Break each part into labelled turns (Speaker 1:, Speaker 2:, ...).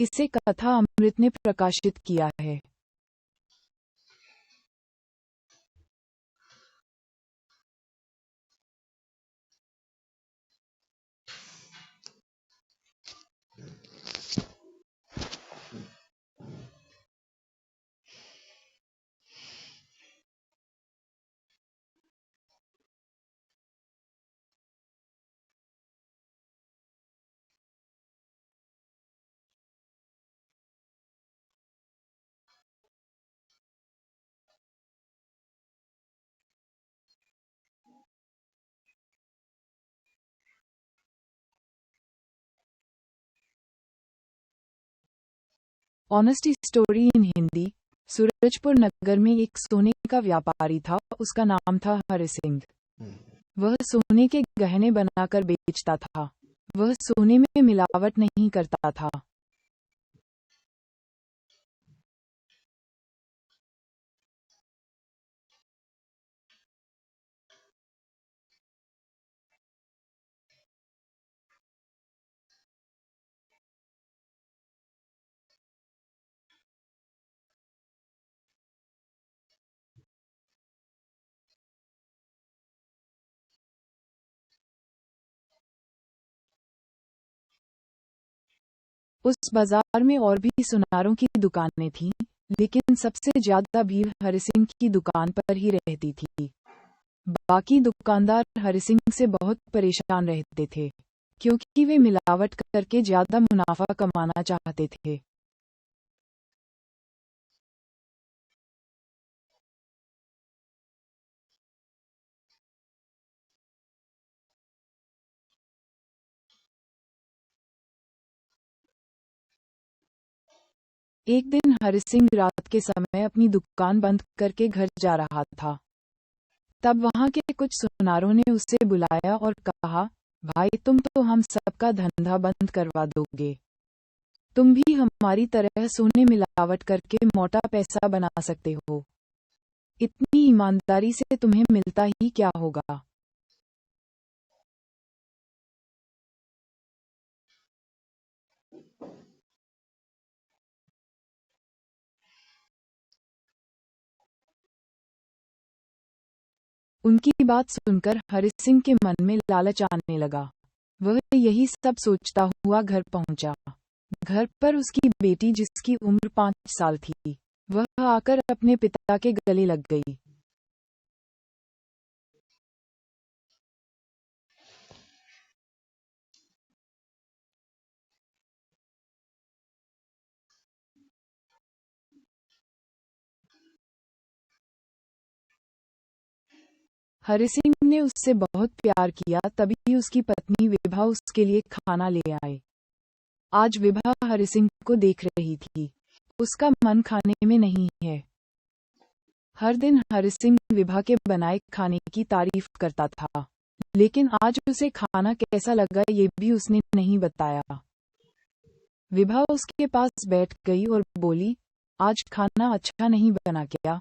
Speaker 1: इसे कथा अमृत ने प्रकाशित किया है। Honesty story in Hindi. Surajpur नगर में एक सोने का व्यापारी था। उसका नाम था हरि सिंह। वह सोने के गहने बनाकर बेचता था। वह सोने में मिलावट नहीं करता था। उस बाजार में और भी सुनारों की दुकानें थीं, लेकिन सबसे ज्यादा भीड़ हरि सिंह की दुकान पर ही रहती थी। बाकी दुकानदार हरि सिंह से बहुत परेशान रहते थे, क्योंकि वे मिलावट करके ज्यादा मुनाफा कमाना चाहते थे। एक दिन हरि सिंह रात के समय अपनी दुकान बंद करके घर जा रहा था। तब वहां के कुछ सुनारों ने उसे बुलाया और कहा, भाई तुम तो हम सबका धंधा बंद करवा दोगे। तुम भी हमारी तरह सोने मिलावट करके मोटा पैसा बना सकते हो। इतनी ईमानदारी से तुम्हें मिलता ही क्या होगा। उनकी बात सुनकर हरि सिंह के मन में लालच आने लगा। वह यही सब सोचता हुआ घर पहुंचा। घर पर उसकी बेटी, जिसकी उम्र 5 साल थी, वह आकर अपने पिता के गले लग गई। हरि सिंह ने उससे बहुत प्यार किया, तभी उसकी पत्नी विभा उसके लिए खाना ले आए। आज विभा हरि सिंह को देख रही थी। उसका मन खाने में नहीं है। हर दिन हरि सिंह विभा के बनाए खाने की तारीफ करता था, लेकिन आज उसे खाना कैसा लगा ये भी उसने नहीं बताया। विभा उसके पास बैठ गई और बोली, आज खाना अच्छा नहीं बना क्या?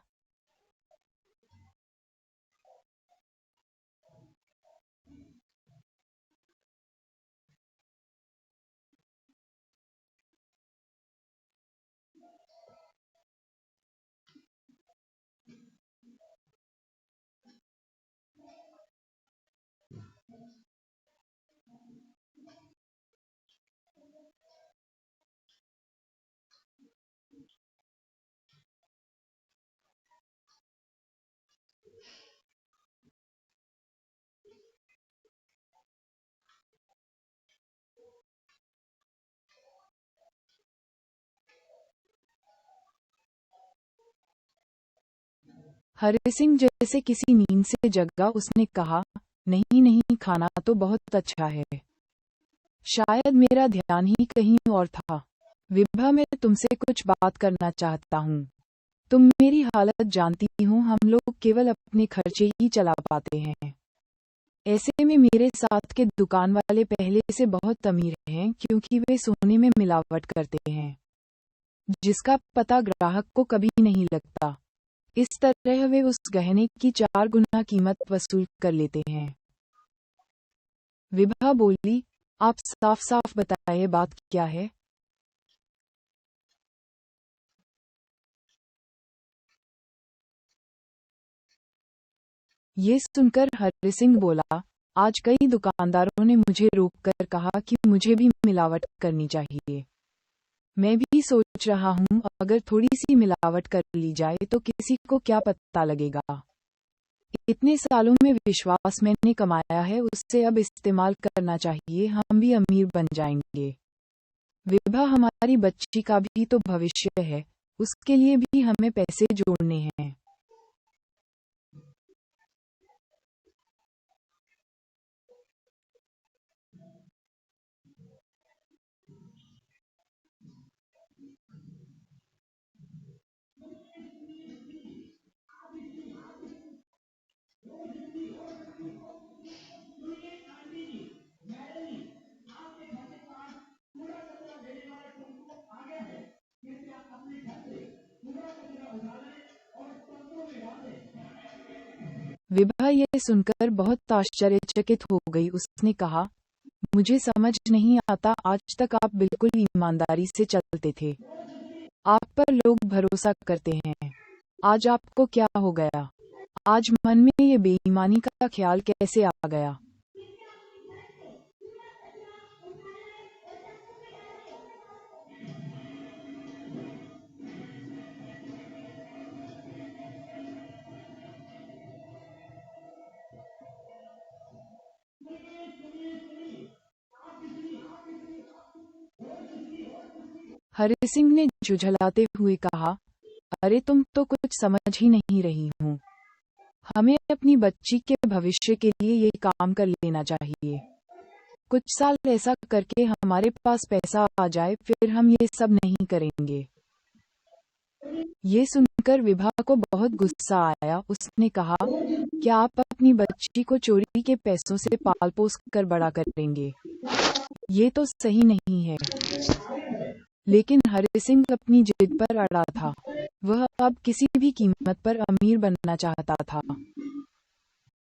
Speaker 1: हरि सिंह जैसे किसी नींद से जगा, उसने कहा, नहीं नहीं, खाना तो बहुत अच्छा है। शायद मेरा ध्यान ही कहीं और था। विभा, मैं तुमसे कुछ बात करना चाहता हूँ। तुम मेरी हालत जानती हो, हम लोग केवल अपने खर्चे ही चला पाते हैं। ऐसे में मेरे साथ के दुकान वाले पहले से बहुत अमीर हैं, क्योंकि वे सोने में मिलावट करते हैं। जिसका पता ग्राहक को कभी नहीं लगता। इस तरह वे उस गहने की 4 गुना कीमत वसूल कर लेते हैं। विभा बोली, आप साफ साफ बताइए बात क्या है। ये सुनकर हरि सिंह बोला, आज कई दुकानदारों ने मुझे रोककर कहा कि मुझे भी मिलावट करनी चाहिए। मैं भी सोच रहा हूँ अगर थोड़ी सी मिलावट कर ली जाए तो किसी को क्या पता लगेगा। इतने सालों में विश्वास मैंने कमाया है, उससे अब इस्तेमाल करना चाहिए, हम भी अमीर बन जाएंगे। विभा हमारी बच्ची का भी तो भविष्य है, उसके लिए भी हमें पैसे जोड़ने हैं। विभा यह सुनकर बहुत आश्चर्यचकित हो गई। उसने कहा, मुझे समझ नहीं आता, आज तक आप बिल्कुल ईमानदारी से चलते थे, आप पर लोग भरोसा करते हैं, आज आपको क्या हो गया? आज मन में ये बेईमानी का ख्याल कैसे आ गया? हरि सिंह ने झुझलाते हुए कहा, अरे तुम तो कुछ समझ ही नहीं रही हूँ। हमें अपनी बच्ची के भविष्य के लिए ये काम कर लेना चाहिए। कुछ साल ऐसा करके हमारे पास पैसा आ जाए, फिर हम ये सब नहीं करेंगे। ये सुनकर विभा को बहुत गुस्सा आया। उसने कहा, क्या आप अपनी बच्ची को चोरी के पैसों से पाल पोस कर बड़ा करेंगे? ये तो सही नहीं है। लेकिन हरि सिंह अपनी जिद पर अड़ा था। वह अब किसी भी कीमत पर अमीर बनना चाहता था।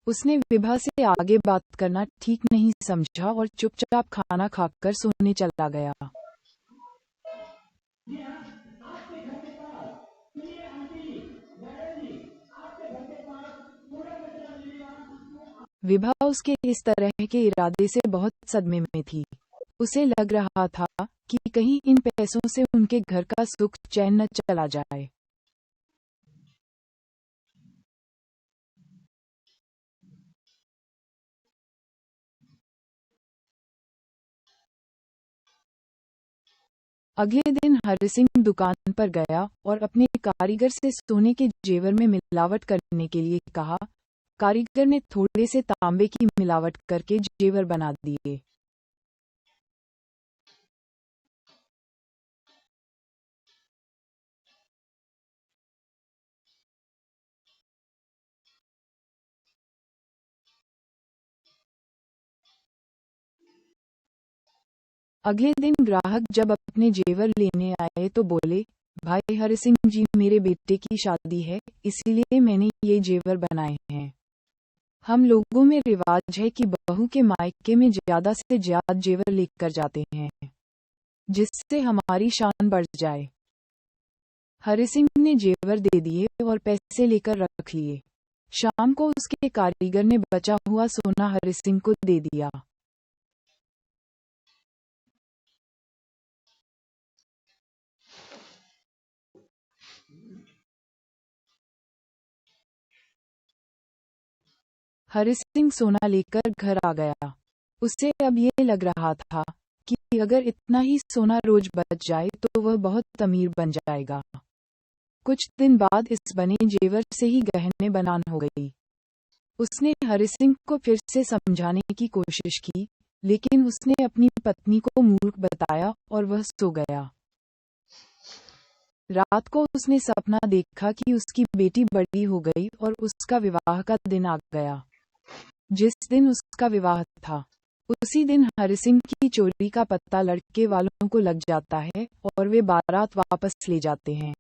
Speaker 1: उसने विभा से आगे बात करना ठीक नहीं समझा और चुपचाप खाना खाकर सोने चला गया। विभा उसके इस तरह के इरादे से बहुत सदमे में थी। उसे लग रहा था कि कहीं इन पैसों से उनके घर का सुख चैन न चला जाए। अगले दिन हरि सिंह दुकान पर गया और अपने कारीगर से सोने के जेवर में मिलावट करने के लिए कहा। कारीगर ने थोड़े से तांबे की मिलावट करके जेवर बना दिए। अगले दिन ग्राहक जब अपने जेवर लेने आए तो बोले, भाई हरि सिंह जी, मेरे बेटे की शादी है, इसीलिए मैंने ये जेवर बनाए हैं। हम लोगों में रिवाज है कि बहू के मायके में ज्यादा से ज्यादा जेवर लेकर जाते हैं, जिससे हमारी शान बढ़ जाए। हरि सिंह ने जेवर दे दिए और पैसे लेकर रख लिए। शाम को उसके कारीगर ने बचा हुआ सोना हरि सिंह को दे दिया। हरि सिंह सोना लेकर घर आ गया। उसे अब ये लग रहा था कि अगर इतना ही सोना रोज बच जाए तो वह बहुत अमीर बन जाएगा। कुछ दिन बाद इस बने जेवर से ही गहने बनाना हो गई। उसने हरि सिंह को फिर से समझाने की कोशिश की, लेकिन उसने अपनी पत्नी को मूर्ख बताया और वह सो गया। रात को उसने सपना देखा कि उसकी बेटी बड़ी हो गई और उसका विवाह का दिन आ गया। जिस दिन उसका विवाह था, उसी दिन हरिसिंह की चोरी का पता लड़के वालों को लग जाता है और वे बारात वापस ले जाते हैं।